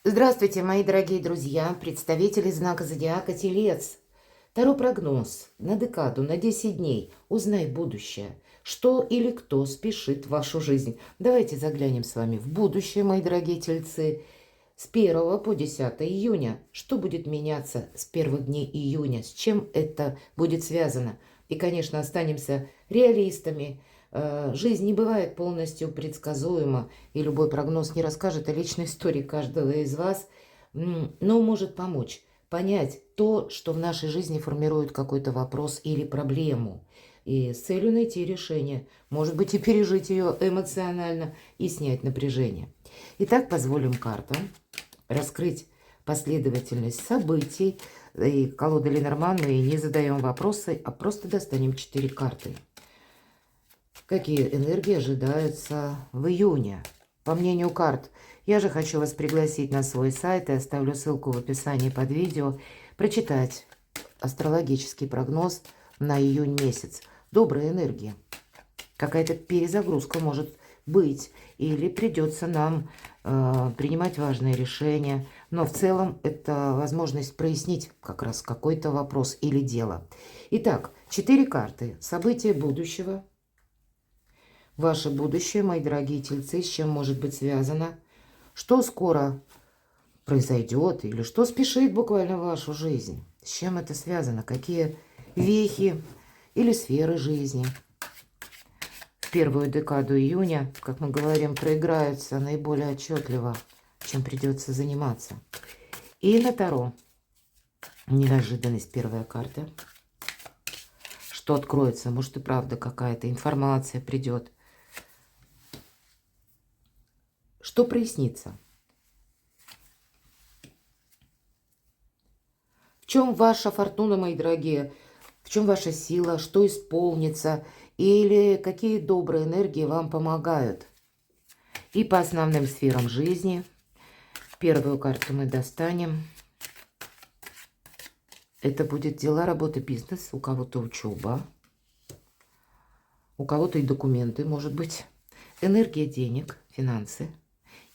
Здравствуйте, мои дорогие друзья, представители знака зодиака Телец. Таро прогноз на декаду, на 10 дней. Узнай будущее. Что или кто спешит в вашу жизнь? Давайте заглянем с вами в будущее, мои дорогие тельцы. С 1 по 10 июня. Что будет меняться с первых дней июня? С чем это будет связано? И, конечно, останемся реалистами. Жизнь не бывает полностью предсказуема, и любой прогноз не расскажет о личной истории каждого из вас, но может помочь понять то, что в нашей жизни формирует какой-то вопрос или проблему, и с целью найти решение, может быть, и пережить ее эмоционально, и снять напряжение. Итак, позволим картам раскрыть последовательность событий. И колода Ленорман мы не задаем вопросы, а просто достанем 4 карты. Какие энергии ожидаются в июне? По мнению карт, я же хочу вас пригласить на свой сайт, и оставлю ссылку в описании под видео, прочитать астрологический прогноз на июнь месяц. Добрая энергия. Какая-то перезагрузка может быть, или придется нам принимать важные решения. Но в целом это возможность прояснить как раз какой-то вопрос или дело. Итак, 4 карты. События будущего. Ваше будущее, мои дорогие тельцы, с чем может быть связано? Что скоро произойдет или что спешит буквально в вашу жизнь? С чем это связано? Какие вехи или сферы жизни в первую декаду июня, как мы говорим, проиграются наиболее отчетливо, чем придется заниматься? И на Таро. Неожиданность, первая карта. Что откроется? Может и правда какая-то информация придет. Что прояснится? В чем ваша фортуна, мои дорогие? В чем ваша сила? Что исполнится? Или какие добрые энергии вам помогают? И по основным сферам жизни. Первую карту мы достанем. Это будет дела, работа, бизнес. У кого-то учеба. У кого-то и документы, может быть. Энергия денег, финансы.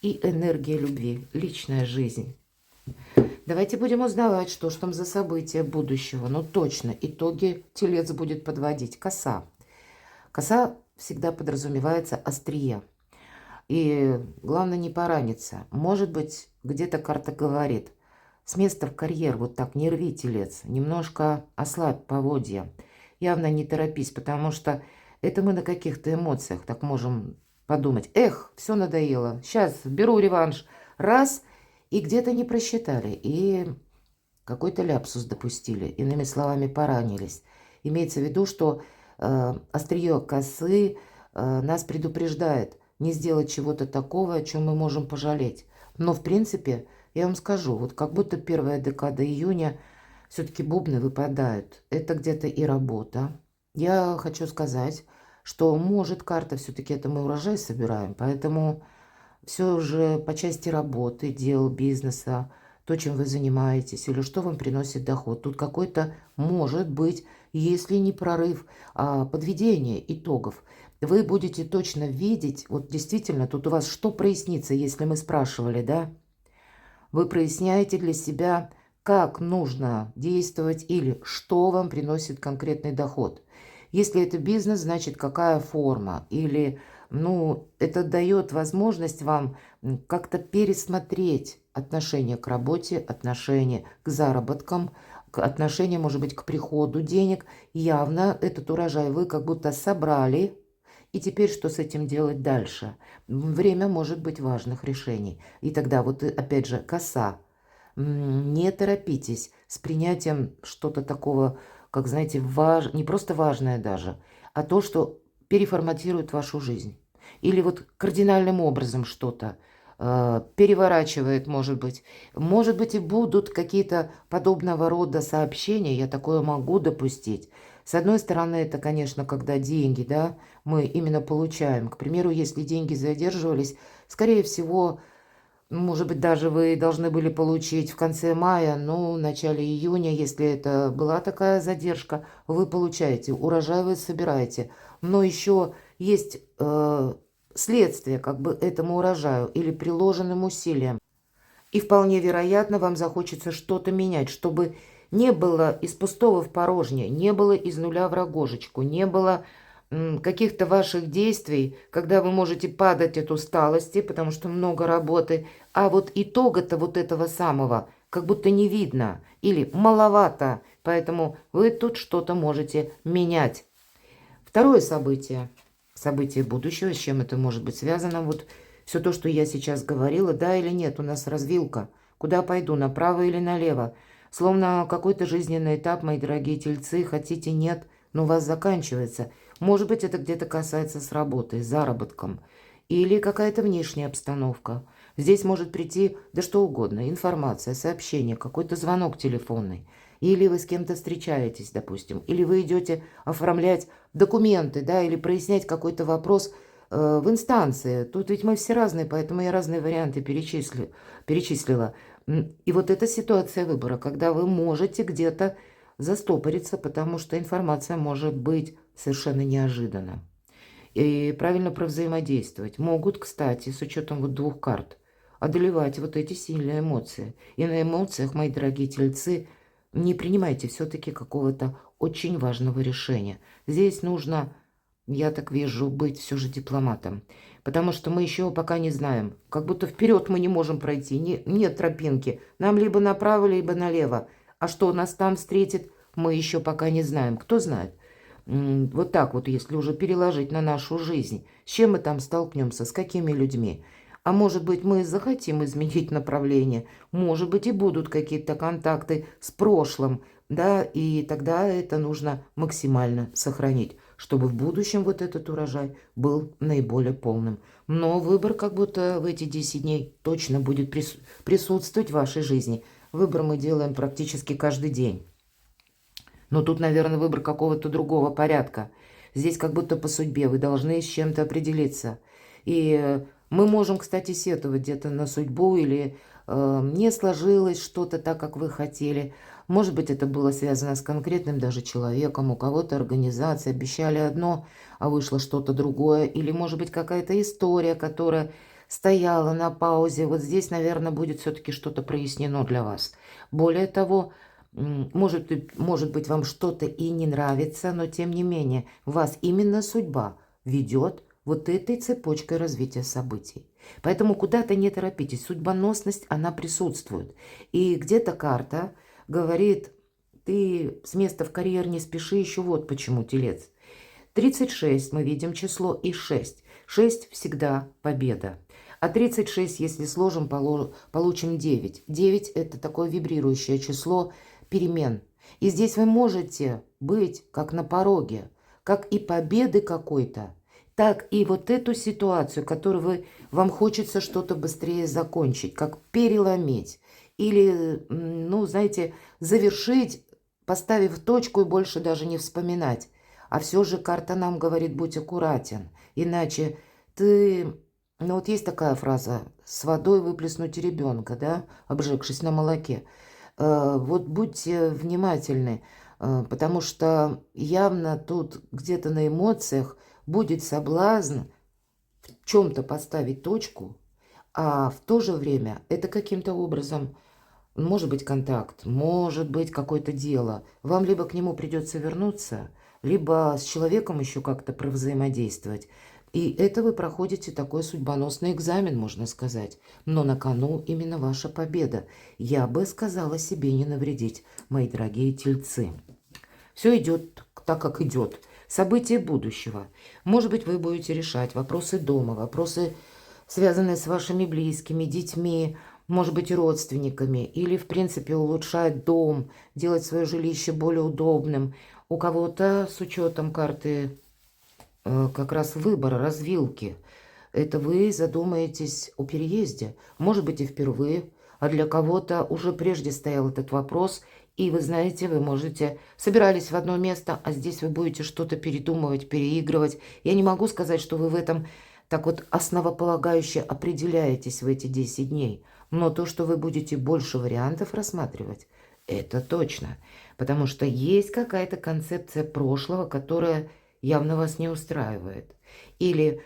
И энергия любви, личная жизнь. Давайте будем узнавать, что ж там за события будущего. Ну точно, итоги Телец будет подводить. Коса. Коса всегда подразумевается острие. И главное не пораниться. Может быть, где-то карта говорит, с места в карьер вот так не рви, Телец. Немножко ослабь поводья. Явно не торопись, потому что это мы на каких-то эмоциях так можем подумать. Эх, все надоело. Сейчас беру реванш. Раз, и где-то не просчитали. И какой-то ляпсус допустили. Иными словами, поранились. Имеется в виду, что острие косы нас предупреждает не сделать чего-то такого, о чем мы можем пожалеть. Но, в принципе, я вам скажу, вот как будто первая декада июня все-таки бубны выпадают. Это где-то и работа. Я хочу сказать, что может карта, все-таки это мы урожай собираем, поэтому все же по части работы, дел, бизнеса, то, чем вы занимаетесь, или что вам приносит доход. Тут какой-то, может быть, если не прорыв, а подведение итогов. Вы будете точно видеть, вот действительно, тут у вас что прояснится, если мы спрашивали, да? Вы проясняете для себя, как нужно действовать или что вам приносит конкретный доход. Если это бизнес, значит, какая форма. Или, это дает возможность вам как-то пересмотреть отношение к работе, отношение к заработкам, отношение, может быть, к приходу денег. Явно этот урожай вы как будто собрали. И теперь что с этим делать дальше? Время может быть важных решений. И тогда вот опять же коса. Не торопитесь с принятием что-то такого, как, знаете, не просто важное даже, а то, что переформатирует вашу жизнь. Или вот кардинальным образом что-то переворачивает, может быть. Может быть, и будут какие-то подобного рода сообщения, я такое могу допустить. С одной стороны, это, конечно, когда деньги, да, мы именно получаем. К примеру, если деньги задерживались, скорее всего, может быть, даже вы должны были получить в конце мая, в начале июня, если это была такая задержка, вы получаете, урожай вы собираете. Но еще есть следствие как бы этому урожаю или приложенным усилиям. И вполне вероятно, вам захочется что-то менять, чтобы не было из пустого в порожнее, не было из нуля в рогожечку, не было каких-то ваших действий, когда вы можете падать от усталости, потому что много работы, а вот итога-то вот этого самого как будто не видно или маловато, поэтому вы тут что-то можете менять. Второе событие, событие будущего, с чем это может быть связано, вот все то, что я сейчас говорила, да или нет, у нас развилка. Куда пойду, направо или налево? Словно какой-то жизненный этап, мои дорогие тельцы, хотите, нет, но у вас заканчивается. Может быть, это где-то касается с работой, с заработком. Или какая-то внешняя обстановка. Здесь может прийти, да что угодно, информация, сообщение, какой-то звонок телефонный. Или вы с кем-то встречаетесь, допустим. Или вы идете оформлять документы, да, или прояснять какой-то вопрос в инстанции. Тут ведь мы все разные, поэтому я разные варианты перечислила. И вот эта ситуация выбора, когда вы можете где-то застопориться, потому что информация может быть совершенно неожиданно. И правильно провзаимодействовать. Могут, кстати, с учетом вот двух карт, одолевать вот эти сильные эмоции. И на эмоциях, мои дорогие тельцы, не принимайте все-таки какого-то очень важного решения. Здесь нужно, я так вижу, быть все же дипломатом. Потому что мы еще пока не знаем. Как будто вперед мы не можем пройти. Нет тропинки. Нам либо направо, либо налево. А что нас там встретит, мы еще пока не знаем. Кто знает? Вот так вот, если уже переложить на нашу жизнь, с чем мы там столкнемся, с какими людьми. А может быть, мы захотим изменить направление, может быть, и будут какие-то контакты с прошлым, да, и тогда это нужно максимально сохранить, чтобы в будущем вот этот урожай был наиболее полным. Но выбор как будто в эти 10 дней точно будет присутствовать в вашей жизни. Выбор мы делаем практически каждый день. Но тут, наверное, выбор какого-то другого порядка. Здесь как будто по судьбе вы должны с чем-то определиться. И мы можем, кстати, сетовать где-то на судьбу или не сложилось что-то так, как вы хотели. Может быть, это было связано с конкретным даже человеком, у кого-то организация, обещали одно, а вышло что-то другое. Или, может быть, какая-то история, которая стояла на паузе. Вот здесь, наверное, будет все-таки что-то прояснено для вас. Более того, может быть, вам что-то и не нравится, но тем не менее, вас именно судьба ведет вот этой цепочкой развития событий. Поэтому куда-то не торопитесь. Судьбоносность, она присутствует. И где-то карта говорит, ты с места в карьер не спеши, еще вот почему, телец. 36 мы видим число и 6. 6 всегда победа. А 36, если сложим, получим 9. 9 это такое вибрирующее число перемен. И здесь вы можете быть как на пороге, как и победы какой-то, так и вот эту ситуацию, которую вам хочется что-то быстрее закончить, как переломить. Или, ну, знаете, завершить, поставив точку и больше даже не вспоминать. А все же карта нам говорит, будь аккуратен, иначе ты... Ну вот есть такая фраза, с водой выплеснуть ребенка, да, обжегшись на молоке. Вот будьте внимательны, потому что явно тут где-то на эмоциях будет соблазн в чем-то поставить точку, а в то же время это каким-то образом, может быть контакт, может быть какое-то дело. Вам либо к нему придется вернуться, либо с человеком еще как-то провзаимодействовать. И это вы проходите такой судьбоносный экзамен, можно сказать. Но на кону именно ваша победа. Я бы сказала себе не навредить, мои дорогие тельцы. Все идет так, как идет. События будущего. Может быть, вы будете решать вопросы дома, вопросы, связанные с вашими близкими, детьми, может быть, и родственниками. Или, в принципе, улучшать дом, делать свое жилище более удобным. У кого-то с учетом карты как раз выбора, развилки. Это вы задумаетесь о переезде. Может быть, и впервые. А для кого-то уже прежде стоял этот вопрос. И вы знаете, вы можете... Собирались в одно место, а здесь вы будете что-то передумывать, переигрывать. Я не могу сказать, что вы в этом так вот основополагающе определяетесь в эти 10 дней. Но то, что вы будете больше вариантов рассматривать, это точно. Потому что есть какая-то концепция прошлого, которая явно вас не устраивает. Или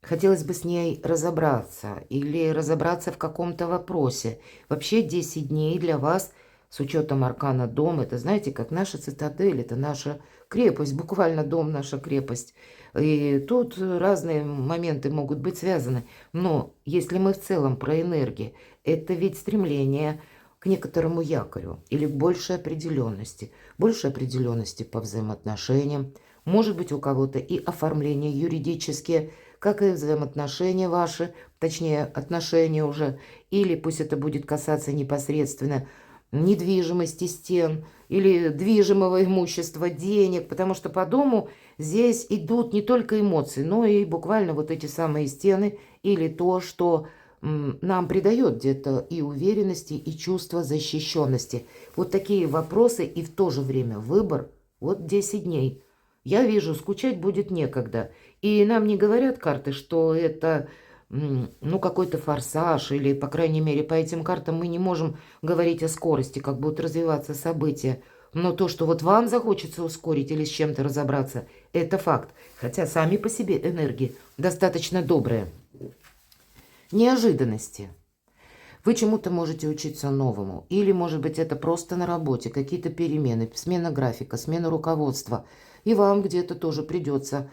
хотелось бы с ней разобраться или разобраться в каком-то вопросе. Вообще 10 дней для вас, с учетом аркана дом, это, знаете, как наша цитадель, это наша крепость, буквально дом наша крепость. И тут разные моменты могут быть связаны. Но если мы в целом про энергии, это ведь стремление к некоторому якорю или к большей определенности. Большей определенности по взаимоотношениям. Может быть, у кого-то и оформление юридические, как и взаимоотношения ваши, точнее, отношения уже, или пусть это будет касаться непосредственно недвижимости, стен, или движимого имущества, денег, потому что по дому здесь идут не только эмоции, но и буквально вот эти самые стены, или то, что нам придает где-то и уверенности, и чувство защищенности. Вот такие вопросы и в то же время выбор. Вот 10 дней. Я вижу, скучать будет некогда. И нам не говорят карты, что это ну, какой-то форсаж, или, по крайней мере, по этим картам мы не можем говорить о скорости, как будут развиваться события. Но то, что вот вам захочется ускорить или с чем-то разобраться, это факт. Хотя сами по себе энергии достаточно добрые. Неожиданности. Вы чему-то можете учиться новому. Или, может быть, это просто на работе, какие-то перемены, смена графика, смена руководства. И вам где-то тоже придется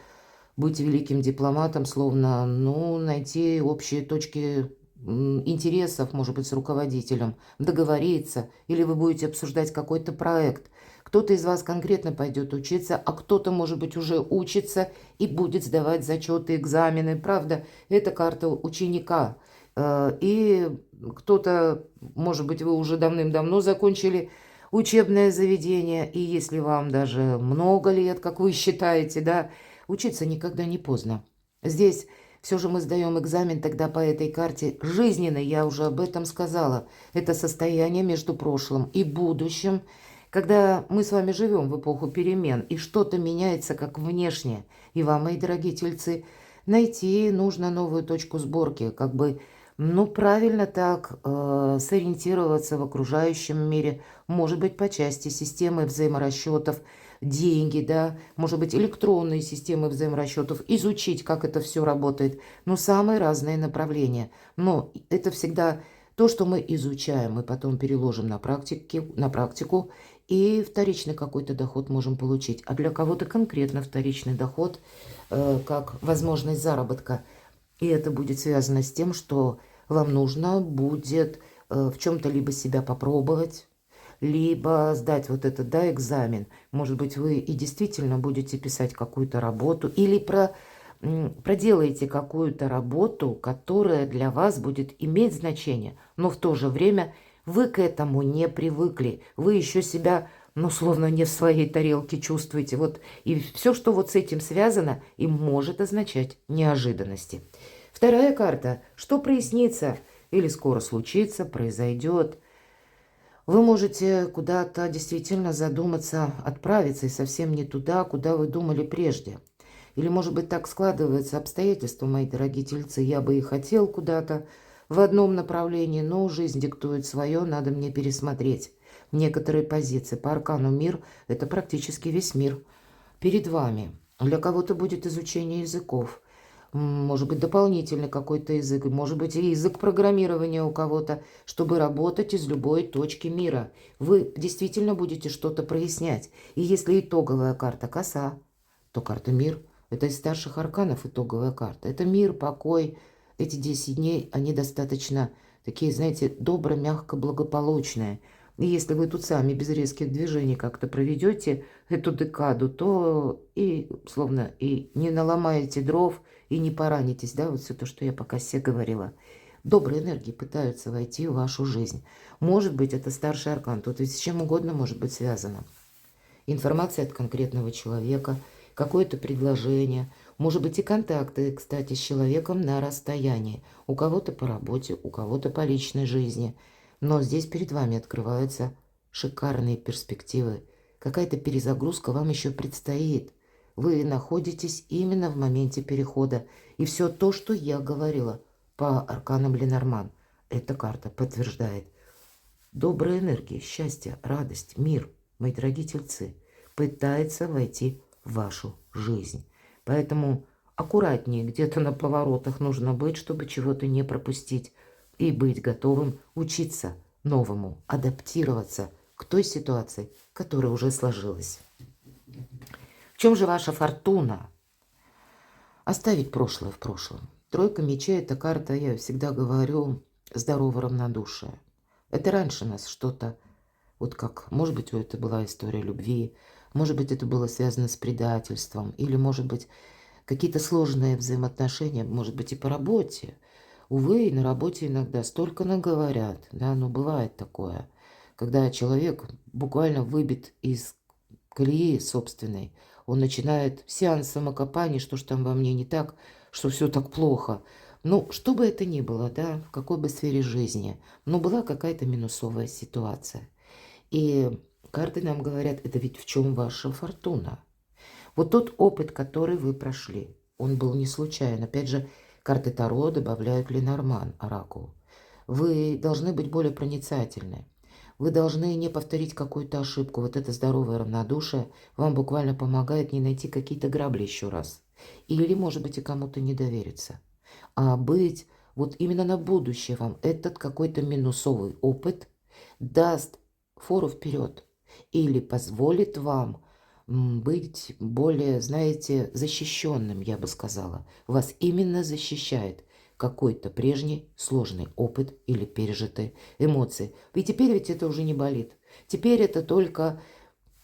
быть великим дипломатом, словно, ну, найти общие точки интересов, может быть, с руководителем, договориться, или вы будете обсуждать какой-то проект. Кто-то из вас конкретно пойдет учиться, а кто-то, может быть, уже учится и будет сдавать зачеты, экзамены. Правда, это карта ученика. И кто-то, может быть, вы уже давным-давно закончили учебное заведение, и если вам даже много лет, как вы считаете, да, учиться никогда не поздно. Здесь все же мы сдаем экзамен тогда по этой карте жизненной, я уже об этом сказала. Это состояние между прошлым и будущим, когда мы с вами живем в эпоху перемен, и что-то меняется как внешне. И вам, мои дорогие тельцы, найти нужно новую точку сборки, как бы, ну, правильно так сориентироваться в окружающем мире, может быть, по части системы взаиморасчетов, деньги, да, может быть, электронные системы взаиморасчетов, изучить, как это все работает. Ну, самые разные направления. Но это всегда то, что мы изучаем, мы потом переложим на практику, и вторичный какой-то доход можем получить. А для кого-то конкретно вторичный доход, как возможность заработка. И это будет связано с тем, что вам нужно будет в чем-то либо себя попробовать, либо сдать вот этот, да, экзамен. Может быть, вы и действительно будете писать какую-то работу, или проделаете какую-то работу, которая для вас будет иметь значение, но в то же время вы к этому не привыкли. Вы еще себя, ну, словно не в своей тарелке чувствуете. Вот, и все, что вот с этим связано, и может означать неожиданности. Вторая карта. Что прояснится или скоро случится, произойдет. Вы можете куда-то действительно задуматься, отправиться и совсем не туда, куда вы думали прежде. Или, может быть, так складываются обстоятельства, мои дорогие тельцы. Я бы и хотел куда-то в одном направлении, но жизнь диктует свое, надо мне пересмотреть некоторые позиции. По аркану мир– это практически весь мир перед вами. Для кого-то будет изучение языков. Может быть, дополнительный какой-то язык, может быть, и язык программирования у кого-то, чтобы работать из любой точки мира. Вы действительно будете что-то прояснять. И если итоговая карта коса, то карта мир – это из старших арканов итоговая карта. Это мир, покой. Эти 10 дней, они достаточно такие, знаете, добро, мягко, благополучные. И если вы тут сами без резких движений как-то проведете эту декаду, то и, словно, и не наломаете дров, и не поранитесь, да, вот все то, что я по косе говорила. Добрые энергии пытаются войти в вашу жизнь. Может быть, это старший аркан, тут ведь с чем угодно может быть связано. Информация от конкретного человека, какое-то предложение, может быть и контакты, кстати, с человеком на расстоянии. У кого-то по работе, у кого-то по личной жизни. Но здесь перед вами открываются шикарные перспективы. Какая-то перезагрузка вам еще предстоит. Вы находитесь именно в моменте перехода. И все то, что я говорила по арканам Ленорман, эта карта подтверждает. Добрая энергия, счастье, радость, мир, мои дорогие тельцы, пытается войти в вашу жизнь. Поэтому аккуратнее где-то на поворотах нужно быть, чтобы чего-то не пропустить. И быть готовым учиться новому, адаптироваться к той ситуации, которая уже сложилась. В чем же ваша фортуна? Оставить прошлое в прошлом. Тройка мечей – это карта, я всегда говорю, здорового равнодушия. Это раньше нас что-то, вот как, может быть, это была история любви, может быть, это было связано с предательством, или, может быть, какие-то сложные взаимоотношения, может быть, и по работе. Увы, на работе иногда столько наговорят, да, но бывает такое, когда человек буквально выбит из колеи собственной, он начинает сеанс самокопания, что ж там во мне не так, что все так плохо. Ну, что бы это ни было, да, в какой бы сфере жизни, но была какая-то минусовая ситуация. И карты нам говорят, это ведь в чем ваша фортуна. Вот тот опыт, который вы прошли, он был не случайен. Опять же, карты Таро добавляют Ленорман, оракул. Вы должны быть более проницательны. Вы должны не повторить какую-то ошибку. Вот это здоровое равнодушие вам буквально помогает не найти какие-то грабли еще раз. Или, может быть, и кому-то не довериться. А быть вот именно на будущее вам этот какой-то минусовый опыт даст фору вперед. Или позволит вам быть более, знаете, защищенным, я бы сказала. Вас именно защищает какой-то прежний сложный опыт или пережитые эмоции. И теперь ведь это уже не болит. Теперь это только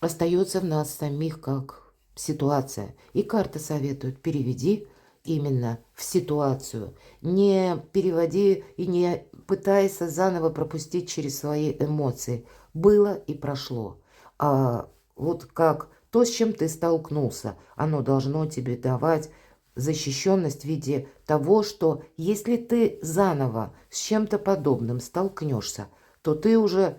остается в нас самих как ситуация. И карта советует, переведи именно в ситуацию. Не переводи и не пытайся заново пропустить через свои эмоции. Было и прошло. А вот как то, с чем ты столкнулся, оно должно тебе давать защищенность в виде того, что если ты заново с чем-то подобным столкнешься, то ты уже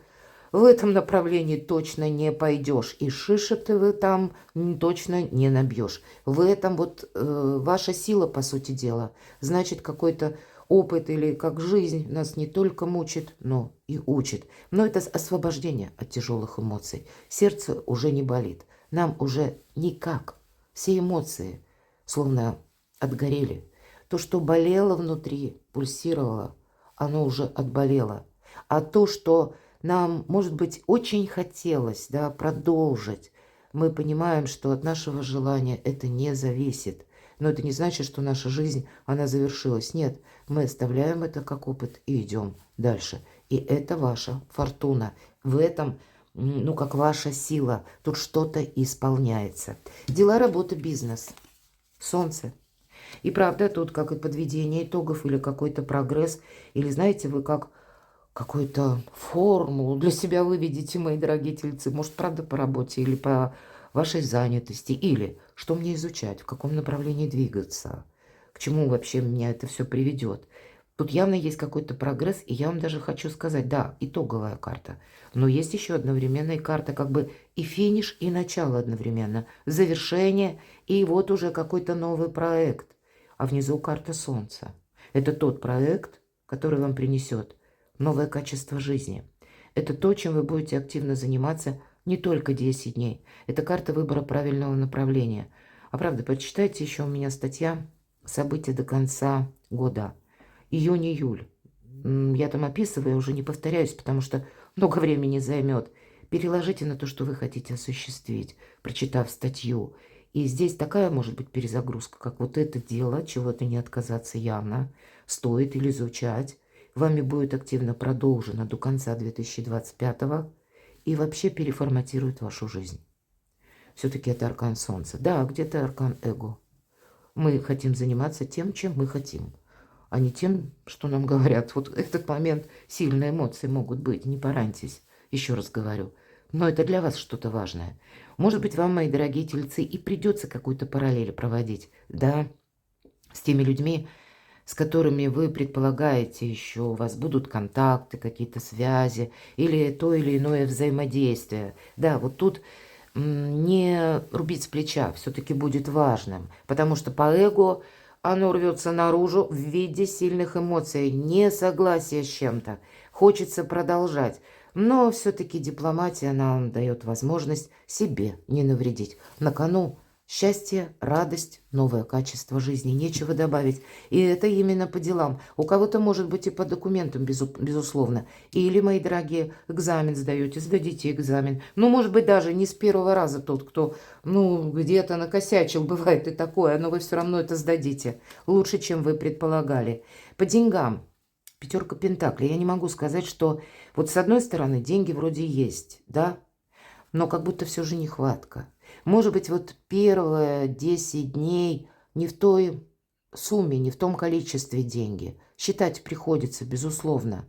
в этом направлении точно не пойдешь. И шишек ты вы там точно не набьешь. В этом вот ваша сила, по сути дела. Значит, какой-то опыт или как жизнь нас не только мучит, но и учит. Но это освобождение от тяжелых эмоций. Сердце уже не болит. Нам уже никак. Все эмоции словно отгорели. То, что болело внутри, пульсировало, оно уже отболело. А то, что нам, может быть, очень хотелось, да, продолжить, мы понимаем, что от нашего желания это не зависит. Но это не значит, что наша жизнь, она завершилась. Нет, мы оставляем это как опыт и идем дальше. И это ваша фортуна. В этом, ну, как ваша сила. Тут что-то исполняется. Дела, работа, бизнес. Солнце. И правда, тут как и подведение итогов или какой-то прогресс. Или, знаете, вы как какую-то формулу для себя выведите, мои дорогие тельцы. Может, правда, по работе или по вашей занятости. Или что мне изучать, в каком направлении двигаться, к чему вообще меня это все приведет. Тут явно есть какой-то прогресс, и я вам даже хочу сказать, да, итоговая карта. Но есть еще одновременная карта, как бы и финиш, и начало одновременно. Завершение, и вот уже какой-то новый проект. А внизу карта Солнца. Это тот проект, который вам принесет новое качество жизни. Это то, чем вы будете активно заниматься не только 10 дней. Это карта выбора правильного направления. А правда, почитайте еще у меня статья «События до конца года». Июнь-июль. Я там описываю, уже не повторяюсь, потому что много времени займет. Переложите на то, что вы хотите осуществить, прочитав статью. И здесь такая может быть перезагрузка, как вот это дело, чего-то не отказаться явно, стоит или изучать. Вами будет активно продолжено до конца 2025 и вообще переформатирует вашу жизнь. Все-таки это аркан Солнца. Да, где-то аркан Эго. Мы хотим заниматься тем, чем мы хотим, а не тем, что нам говорят. Вот этот момент сильные эмоции могут быть, не пораньтесь, еще раз говорю. Но это для вас что-то важное. Может быть, вам, мои дорогие тельцы, и придется какую-то параллель проводить, да, с теми людьми, с которыми вы предполагаете еще, у вас будут контакты, какие-то связи или то или иное взаимодействие. Да, вот тут не рубить с плеча все-таки будет важным, потому что по эго оно рвется наружу в виде сильных эмоций, несогласия с чем-то, хочется продолжать. Но все-таки дипломатия нам дает возможность себе не навредить. На кону Счастье, радость, новое качество жизни. Нечего добавить. И это именно по делам. У кого-то может быть и по документам, безусловно. Или, мои дорогие, экзамен сдаете, сдадите экзамен. Ну, может быть, даже не с первого раза тот, кто, ну, где-то накосячил, бывает и такое, но вы все равно это сдадите. Лучше, чем вы предполагали. По деньгам. Пятерка пентаклей. Я не могу сказать, что вот с одной стороны деньги вроде есть, да, но как будто все же нехватка. Может быть, вот первые 10 дней не в той сумме, не в том количестве деньги. Считать приходится, безусловно.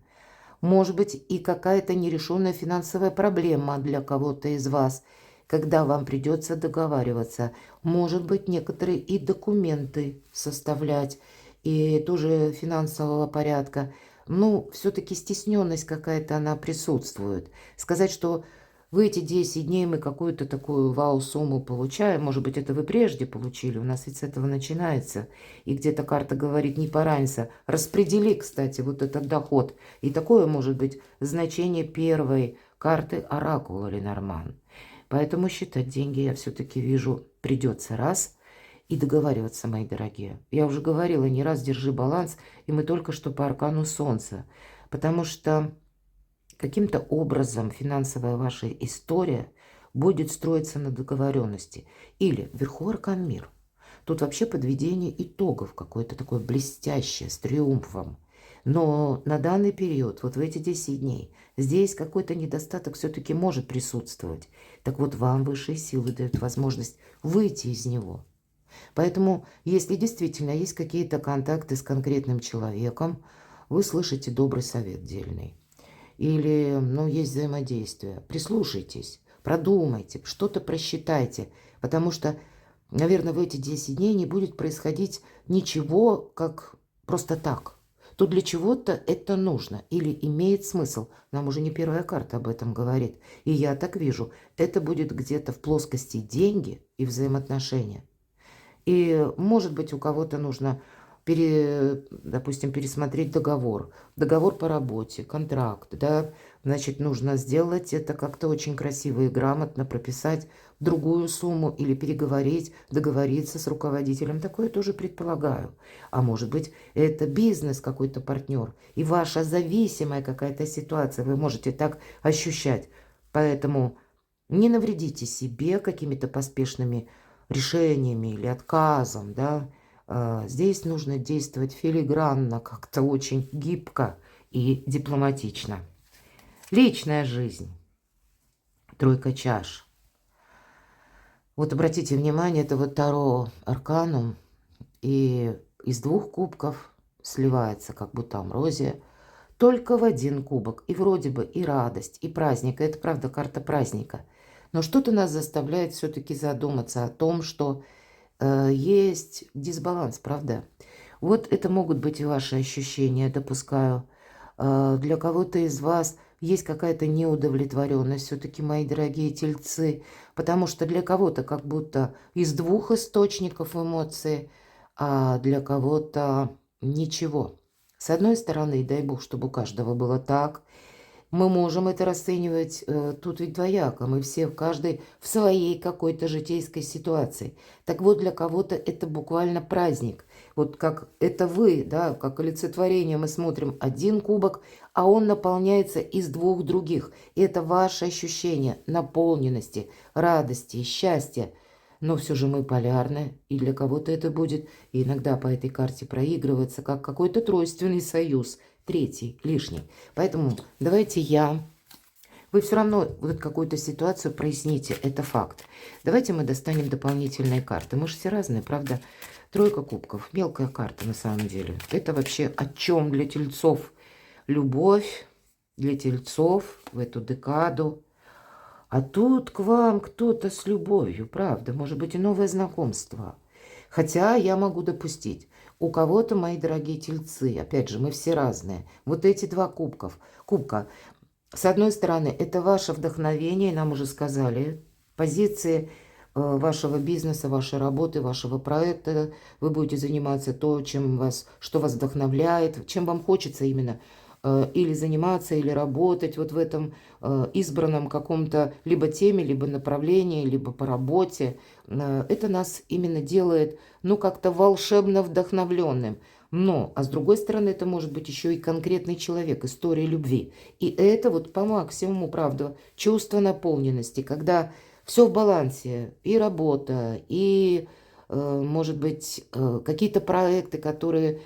Может быть, и какая-то нерешенная финансовая проблема для кого-то из вас, когда вам придется договариваться. Может быть, некоторые и документы составлять, и тоже финансового порядка. Ну, все-таки стесненность какая-то, она присутствует. Сказать, что в эти 10 дней мы какую-то такую вау-сумму получаем. Может быть, это вы прежде получили. У нас ведь с этого начинается. И где-то карта говорит, не поранься. Распредели, кстати, вот этот доход. И такое может быть значение первой карты оракула Ленорман. Поэтому считать деньги я все-таки вижу придется раз. И договариваться, мои дорогие. Я уже говорила не раз, держи баланс. И мы только что по аркану Солнца. Потому что каким-то образом финансовая ваша история будет строиться на договоренности. Или вверху аркан мир. Тут вообще подведение итогов какое-то такое блестящее, с триумфом. Но на данный период, вот в эти 10 дней, здесь какой-то недостаток все-таки может присутствовать. Так вот, вам высшие силы дают возможность выйти из него. Поэтому, если действительно есть какие-то контакты с конкретным человеком, вы слышите добрый совет дельный. Или, ну, есть взаимодействие. Прислушайтесь, продумайте, что-то просчитайте. Потому что, наверное, в эти 10 дней не будет происходить ничего, как просто так. То для чего-то это нужно или имеет смысл. Нам уже не первая карта об этом говорит. И я так вижу, это будет где-то в плоскости деньги и взаимоотношения. И, может быть, у кого-то нужно, допустим, пересмотреть договор. Договор по работе, контракт, да. Значит, нужно сделать это как-то очень красиво и грамотно, прописать другую сумму или переговорить, договориться с руководителем. Такое тоже предполагаю. А может быть, это бизнес какой-то партнер. И ваша зависимая какая-то ситуация. Вы можете так ощущать. Поэтому не навредите себе какими-то поспешными решениями или отказом, да, здесь нужно действовать филигранно, как-то очень гибко и дипломатично. Личная жизнь. Тройка чаш. Вот обратите внимание, это вот Таро Арканум, и из 2 кубков сливается, как будто амброзия, только в 1 кубок. И вроде бы и радость, и праздник. Это, правда, карта праздника. Но что-то нас заставляет все-таки задуматься о том, что есть дисбаланс, правда? Вот это могут быть и ваши ощущения, допускаю. Для кого-то из вас есть какая-то неудовлетворенность, все-таки, мои дорогие тельцы, потому что для кого-то как будто из 2 источников эмоций, а для кого-то ничего. С одной стороны, дай бог, чтобы у каждого было так, мы можем это расценивать, тут ведь двояко, мы все, каждый в своей какой-то житейской ситуации. Так вот, для кого-то это буквально праздник. Вот как это вы, да, как олицетворение мы смотрим 1 кубок, а он наполняется из 2 других. И это ваше ощущение наполненности, радости, счастья. Но все же мы полярны, и для кого-то это будет и иногда по этой карте проигрываться как какой-то тройственный союз, 3-й, лишний. Поэтому давайте вы все равно вот какую-то ситуацию проясните, это факт. Давайте мы достанем дополнительные карты. Мы же все разные, правда? Тройка кубков, мелкая карта на самом деле. Это вообще о чем для тельцов? Любовь для тельцов в эту декаду. А тут к вам кто-то с любовью, правда, может быть и новое знакомство. Хотя я могу допустить, у кого-то, мои дорогие тельцы, опять же, мы все разные, вот эти 2 кубка, с одной стороны, это ваше вдохновение, нам уже сказали, позиции вашего бизнеса, вашей работы, вашего проекта, вы будете заниматься то, что вас вдохновляет, чем вам хочется именно или заниматься, или работать вот в этом избранном каком-то либо теме, либо направлении, либо по работе. Это нас именно делает, ну, как-то волшебно вдохновленным. Но, а с другой стороны, это может быть еще и конкретный человек, история любви. И это вот по максимуму, правда, чувство наполненности, когда все в балансе, и работа, и, может быть, какие-то проекты, которые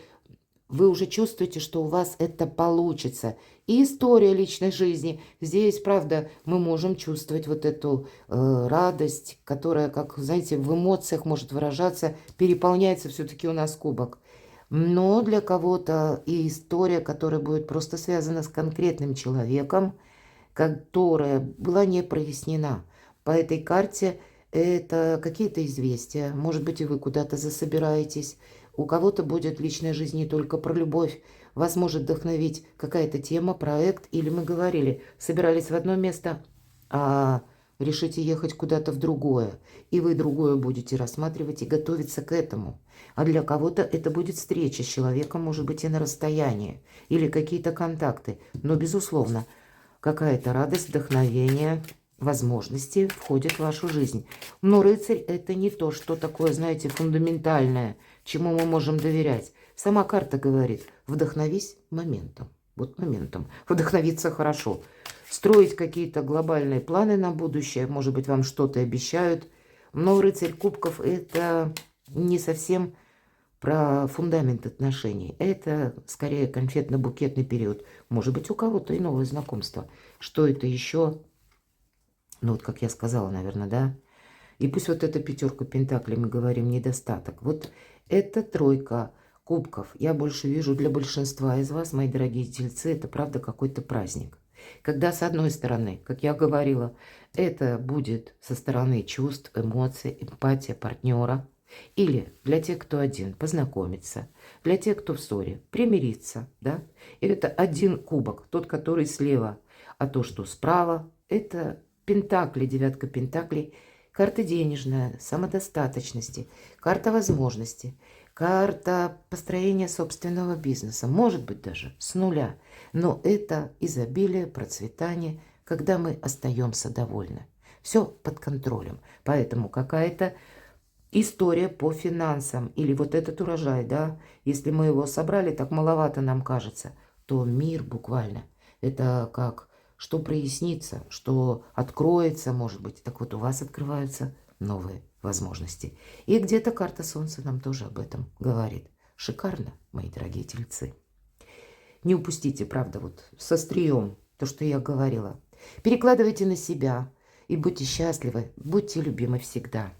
вы уже чувствуете, что у вас это получится. И история личной жизни. Здесь, правда, мы можем чувствовать вот эту радость, которая, как, знаете, в эмоциях может выражаться, переполняется все-таки у нас кубок. Но для кого-то и история, которая будет просто связана с конкретным человеком, которая была не прояснена. По этой карте это какие-то известия. Может быть, и вы куда-то засобираетесь. У кого-то будет личная жизнь не только про любовь. Вас может вдохновить какая-то тема, проект. Или мы говорили, собирались в одно место, а решите ехать куда-то в другое. И вы другое будете рассматривать и готовиться к этому. А для кого-то это будет встреча с человеком, может быть, и на расстоянии. Или какие-то контакты. Но, безусловно, какая-то радость, вдохновение, возможности входят в вашу жизнь. Но рыцарь – это не то, что такое, знаете, фундаментальное, чему мы можем доверять. Сама карта говорит: вдохновись моментом. Вот моментом. Вдохновиться хорошо. Строить какие-то глобальные планы на будущее. Может быть, вам что-то обещают. Но рыцарь кубков – это не совсем про фундамент отношений. Это скорее конфетно-букетный период. Может быть, у кого-то и новое знакомство. Что это еще? Ну, вот как я сказала, наверное, да? И пусть вот эта пятерка пентаклей, мы говорим, недостаток. Вот это тройка кубков. Я больше вижу для большинства из вас, мои дорогие тельцы, это правда какой-то праздник. Когда, с одной стороны, как я говорила, это будет со стороны чувств, эмоций, эмпатия партнера. Или для тех, кто один, познакомиться. Для тех, кто в ссоре, примириться. Да? И это один кубок, тот, который слева. А то, что справа, это пентакли, девятка пентаклей. Карта денежная, самодостаточности, карта возможностей, карта построения собственного бизнеса. Может быть, даже с нуля. Но это изобилие, процветание, когда мы остаемся довольны. Все под контролем. Поэтому какая-то история по финансам. Или вот этот урожай, да, если мы его собрали, так маловато нам кажется, то мир буквально. Это как, что прояснится, что откроется, может быть. Так вот, у вас открываются новые возможности. И где-то карта Солнца нам тоже об этом говорит. Шикарно, мои дорогие тельцы. Не упустите, правда, вот с острием то, что я говорила. Перекладывайте на себя и будьте счастливы, будьте любимы всегда.